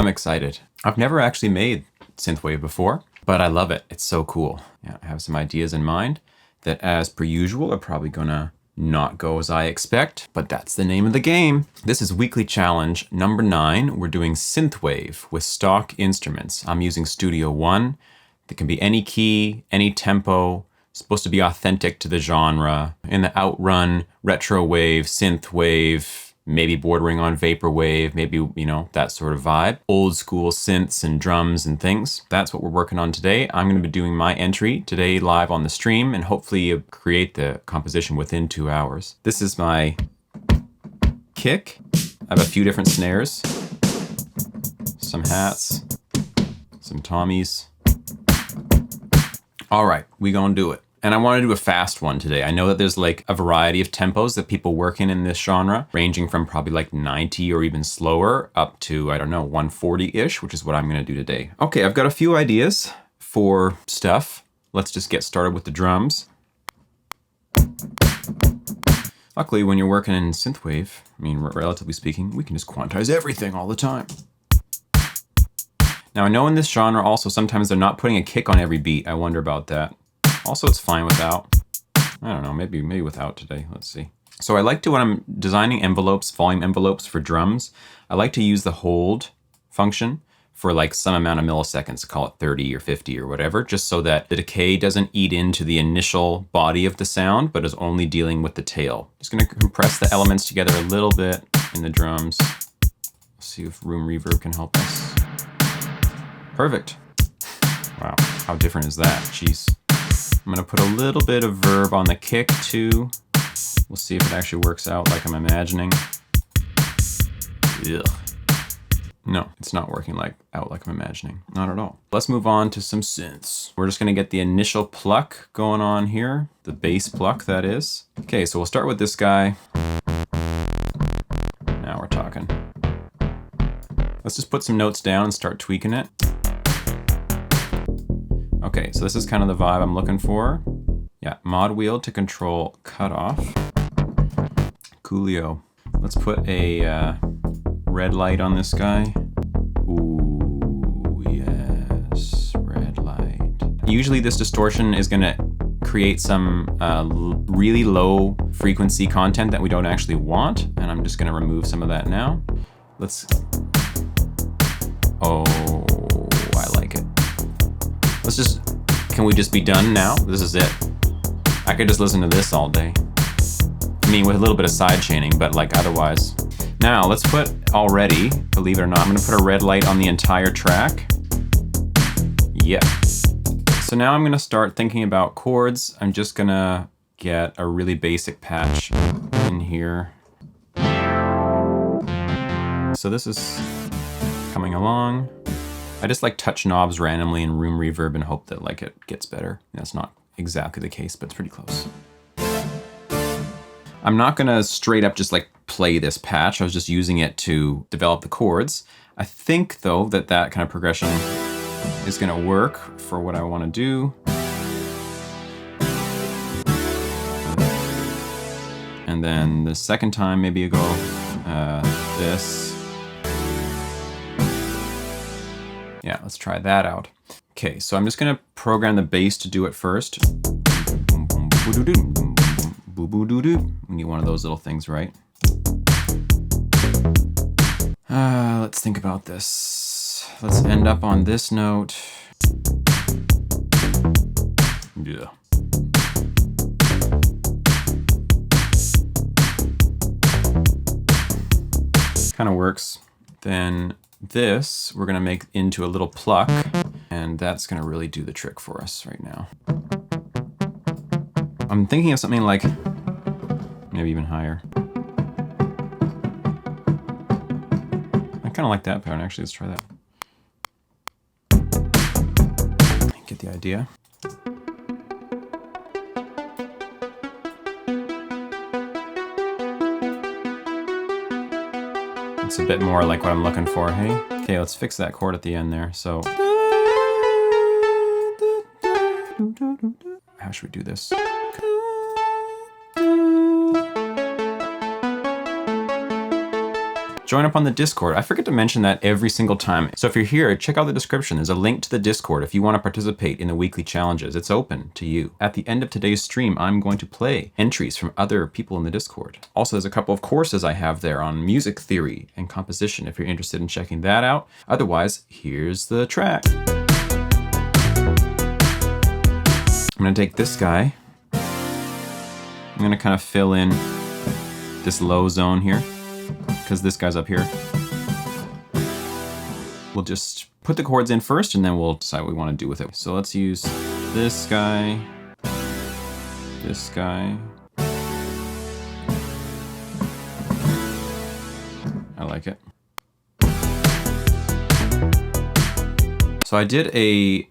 I'm excited. I've never actually made Synthwave before, but I love it. It's so cool. Yeah, I have some ideas in mind that, as per usual, are probably gonna not go as I expect, but that's the name of the game. This is weekly challenge number 9. We're doing Synthwave with stock instruments. I'm using Studio One. It can be any key, any tempo, supposed to be authentic to the genre. In the outrun, retro wave, synth wave, maybe bordering on vaporwave, maybe, you know, that sort of vibe. Old school synths and drums and things. That's what we're working on today. I'm going to be doing my entry today live on the stream and hopefully create the composition within 2 hours. This is my kick. I have a few different snares, some hats, some tommies. All right, we gonna do it. And I want to do a fast one today. I know that there's like a variety of tempos that people work in this genre, ranging from probably like 90 or even slower up to, I don't know, 140-ish, which is what I'm going to do today. Okay, I've got a few ideas for stuff. Let's just get started with the drums. Luckily, when you're working in Synthwave, I mean, relatively speaking, we can just quantize everything all the time. Now, I know in this genre also sometimes they're not putting a kick on every beat. I wonder about that. Also, it's fine without. I don't know, maybe without today. Let's see. So I like to, when I'm designing envelopes, volume envelopes for drums, I like to use the hold function for like some amount of milliseconds, call it 30 or 50 or whatever, just so that the decay doesn't eat into the initial body of the sound, but is only dealing with the tail. Just gonna compress the elements together a little bit in the drums. Let's see if room reverb can help us. Perfect. Wow, how different is that? Jeez. I'm gonna put a little bit of verb on the kick too. We'll see if it actually works out like I'm imagining. Ugh. No, it's not working out like I'm imagining. Not at all. Let's move on to some synths. We're just gonna get the initial pluck going on here. The bass pluck, that is. Okay, so we'll start with this guy. Now we're talking. Let's just put some notes down and start tweaking it. Okay, so this is kind of the vibe I'm looking for. Yeah, mod wheel to control cutoff. Coolio. Let's put a red light on this guy. Ooh, yes, red light. Usually this distortion is gonna create some really low frequency content that we don't actually want, and I'm just gonna remove some of that now. Oh, I like it. Can we just be done now? This is it. I could just listen to this all day. I mean, with a little bit of side chaining, but like otherwise. Now let's put already, believe it or not, I'm gonna put a red light on the entire track. Yeah. So now I'm gonna start thinking about chords. I'm just gonna get a really basic patch in here. So this is coming along. I just like touch knobs randomly in room reverb and hope that like it gets better. That's not exactly the case, but it's pretty close. I'm not gonna straight up just like play this patch. I was just using it to develop the chords. I think though that kind of progression is gonna work for what I wanna do. And then the second time, maybe you go this. Yeah, let's try that out. Okay, so I'm just gonna program the bass to do it first. We need one of those little things, right? Let's think about this. Let's end up on this note. Yeah. Kind of works. Then this, we're gonna make into a little pluck, and that's gonna really do the trick for us right now. I'm thinking of something like, maybe even higher. I kinda like that pattern, actually, let's try that. Get the idea. It's a bit more like what I'm looking for, hey? Okay, let's fix that chord at the end there. So, how should we do this? join up on the Discord. I forget to mention that every single time. So if you're here, check out the description. There's a link to the Discord if you want to participate in the weekly challenges. It's open to you. At the end of today's stream, I'm going to play entries from other people in the Discord. Also, there's a couple of courses I have there on music theory and composition if you're interested in checking that out. Otherwise, here's the track. I'm gonna take this guy. I'm gonna kind of fill in this low zone here, because this guy's up here. We'll just put the chords in first and then we'll decide what we want to do with it. So let's use this guy, this guy. I like it. So I did a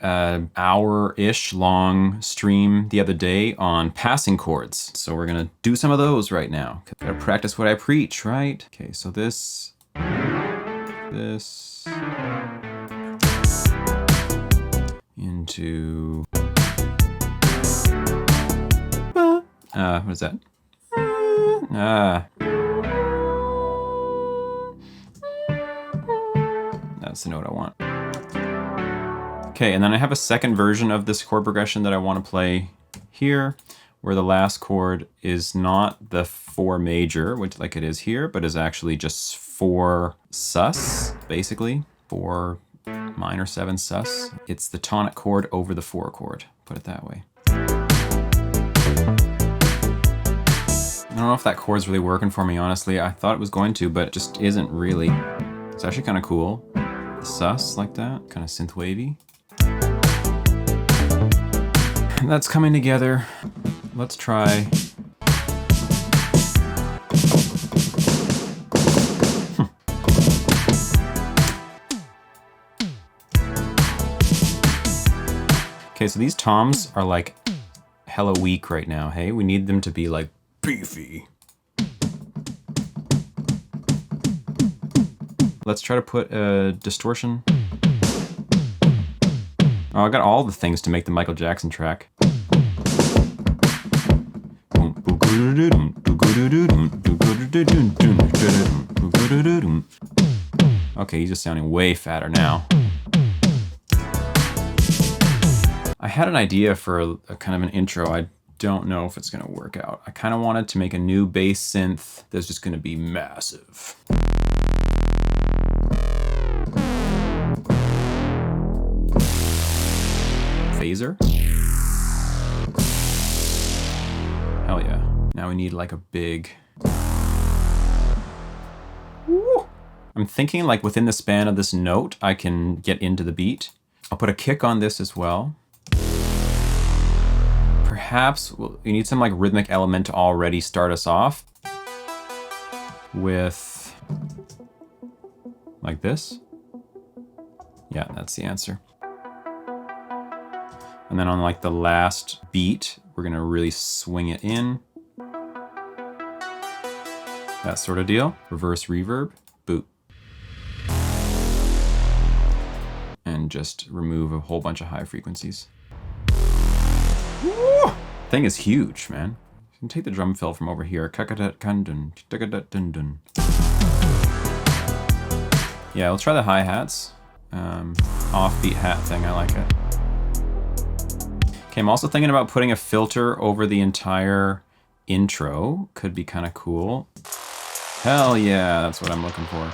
hour-ish long stream the other day on passing chords. So we're gonna do some of those right now. Gotta practice what I preach, right? Okay, so this, into, what is that? That's the note I want. Okay, and then I have a second version of this chord progression that I want to play here, where the last chord is not the 4 major, which like it is here, but is actually just 4 sus, basically. 4 minor 7 sus. It's the tonic chord over the 4 chord, put it that way. I don't know if that chord's really working for me, honestly. I thought it was going to, but it just isn't really. It's actually kind of cool. The sus like that, kind of synthwavy. That's coming together. Let's try. Okay, so these toms are like hella weak right now, hey? We need them to be like beefy. Let's try to put a distortion. Oh, I got all the things to make the Michael Jackson track. Okay, he's just sounding way fatter now. I had an idea for a kind of an intro. I don't know if it's gonna work out. I kind of wanted to make a new bass synth that's just gonna be massive. Phaser. Hell yeah. Now we need like a big... Woo! I'm thinking like within the span of this note, I can get into the beat. I'll put a kick on this as well. Perhaps you need some like rhythmic element to already start us off with like this. Yeah, that's the answer. And then on like the last beat, we're gonna really swing it in. That sort of deal. Reverse reverb, boot. And just remove a whole bunch of high frequencies. Woo! Thing is huge, man. You can take the drum fill from over here. Yeah, we'll try the hi-hats. Offbeat hat thing, I like it. Okay, I'm also thinking about putting a filter over the entire intro. Could be kind of cool. Hell yeah, that's what I'm looking for.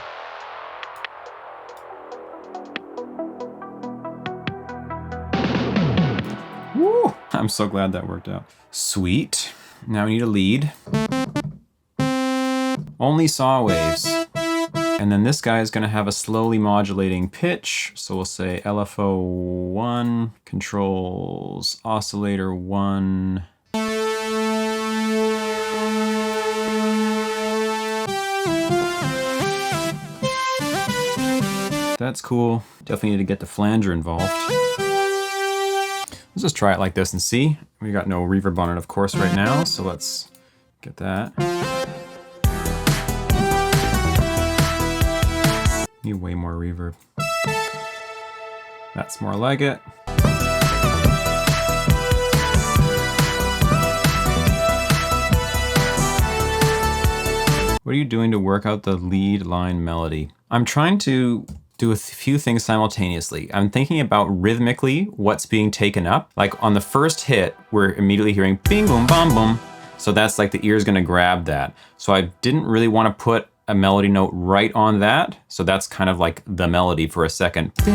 Woo! I'm so glad that worked out. Sweet. Now we need a lead. Only saw waves. And then this guy is going to have a slowly modulating pitch. So we'll say LFO 1 controls oscillator 1. That's cool. Definitely need to get the flanger involved. Let's just try it like this and see. We got no reverb on it, of course, right now. So let's get that. Need way more reverb. That's more like it. What What are you doing to work out the lead line melody? I'm trying to do a few things simultaneously. I'm thinking about rhythmically what's being taken up. Like on the first hit, we're immediately hearing bing, boom, bam, boom. So that's like the ear's gonna grab that. So I didn't really want to put a melody note right on that. So that's kind of like the melody for a second. So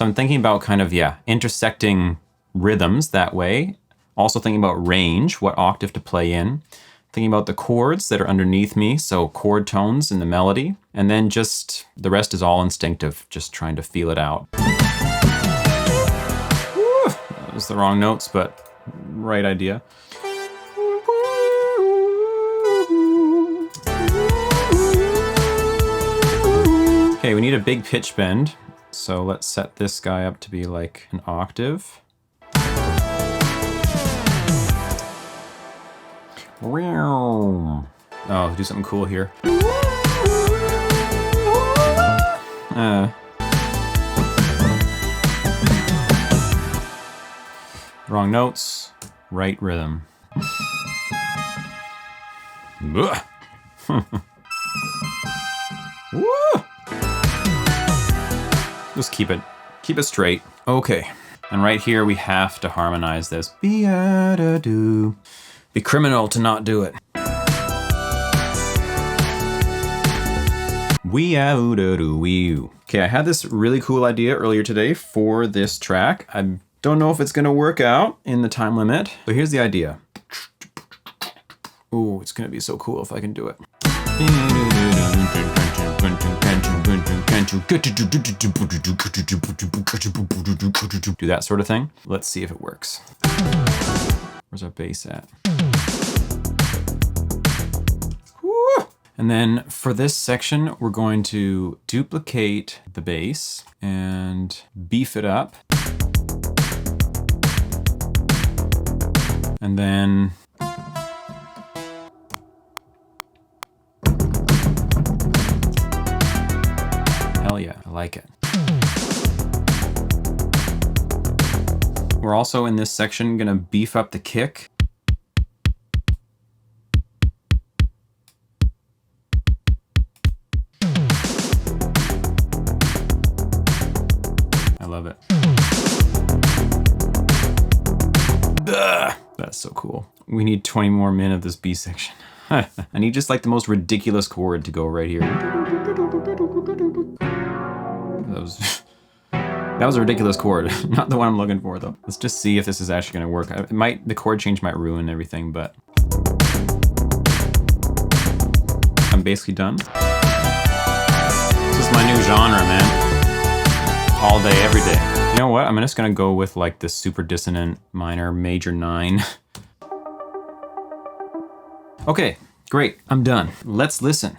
I'm thinking about kind of, yeah, intersecting rhythms that way. Also thinking about range, what octave to play in. Thinking about the chords that are underneath me, so chord tones in the melody. And then just, the rest is all instinctive, just trying to feel it out. Woo! That was the wrong notes, but right idea. Okay, we need a big pitch bend. So let's set this guy up to be like an octave. Oh, do something cool here. Wrong notes, right rhythm. Just keep it straight. Okay, and right here we have to harmonize this. Be-a-da-do. Be criminal to not do it. Wee-a-oo-da-doo-wee-oo. Okay, I had this really cool idea earlier today for this track. I don't know if it's gonna work out in the time limit, but here's the idea. Ooh, it's gonna be so cool if I can do it. Do that sort of thing. Let's see if it works. Where's our bass at? Woo! And then for this section, we're going to duplicate the bass and beef it up. And then hell yeah, I like it. We're also in this section gonna beef up the kick. I love it. Ugh, that's so cool. We need 20 more min of this B section. I need just like the most ridiculous chord to go right here. That was a ridiculous chord. Not the one I'm looking for though. Let's just see if this is actually gonna work. The chord change might ruin everything, but I'm basically done. This is my new genre, man. All day, every day. You know what? I'm just gonna go with like this super dissonant minor major 9. Okay, great. I'm done. Let's listen.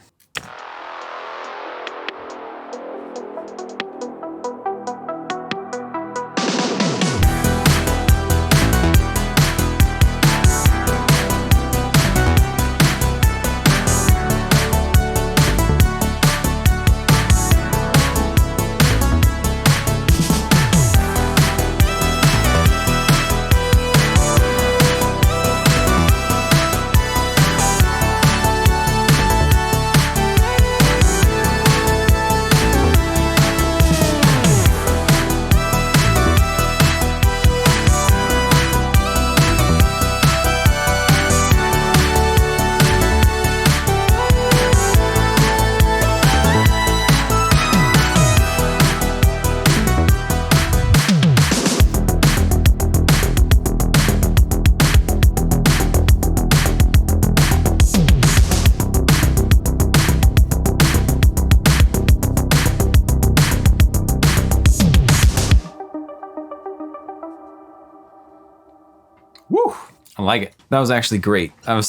Woo! I like it. That was actually great. I'm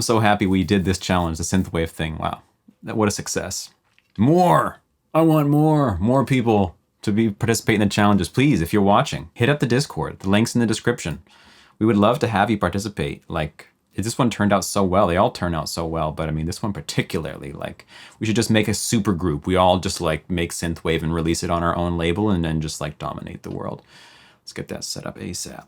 so happy we did this challenge, the Synthwave thing. Wow, what a success. More! I want more. More people to participate in the challenges. Please, if you're watching, hit up the Discord. The link's in the description. We would love to have you participate. Like, this one turned out so well. They all turn out so well, but I mean, this one particularly, like, we should just make a super group. We all just like make Synthwave and release it on our own label and then just like dominate the world. Let's get that set up ASAP.